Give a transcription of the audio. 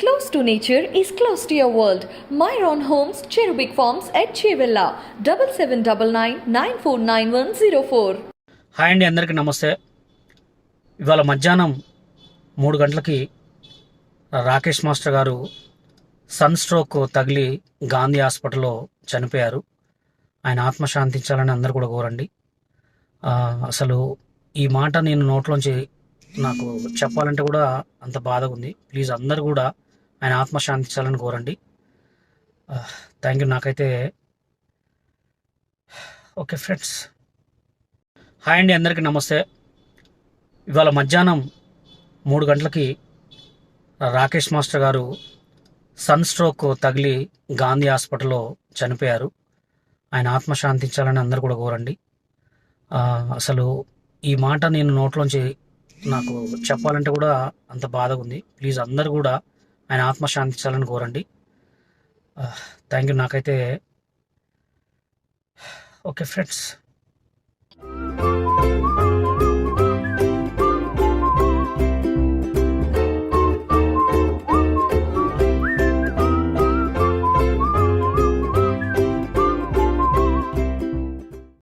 Close to nature is close to your world. Myron Homes, Cherubic Farms at Chevilla, 7799949104. Hi అండి, అందరికీ నమస్తే. ఇవాళ మధ్యాహ్నం 3 గంటలకి రాకేష్ మాస్టర్ గారు సన్ స్ట్రోక్ తగిలి గాంధీ హాస్పిటల్లో చనిపోయారు. ఆయన ఆత్మ శాంతించాలని అందరూ కూడా కోరండి. అసలు ఈ మాట నేను నోట్లోంచి నాకు చెప్పాలంటే కూడా అంత బాధగా ఉంది. ప్లీజ్ అందరు కూడా ఆయన ఆత్మ శాంతించాలని కోరండి. Thank you. నాకైతే ఓకే ఫ్రెండ్స్. హాయ్ అండి, అందరికీ నమస్తే. ఇవాళ మధ్యాహ్నం 3 గంటలకి రాకేష్ మాస్టర్ గారు సన్ స్ట్రోక్ తగిలి గాంధీ హాస్పిటల్లో చనిపోయారు. ఆయన ఆత్మ శాంతించాలని అందరూ కూడా కోరండి. అసలు ఈ మాట నేను నోట్లోంచి నాకు చెప్పాలంటే కూడా అంత బాధగా ఉంది. ప్లీజ్ అందరు కూడా ఆయన ఆత్మ శాంతించాలని కోరండి. Thank you. నాకైతే ఓకే ఫ్రెండ్స్.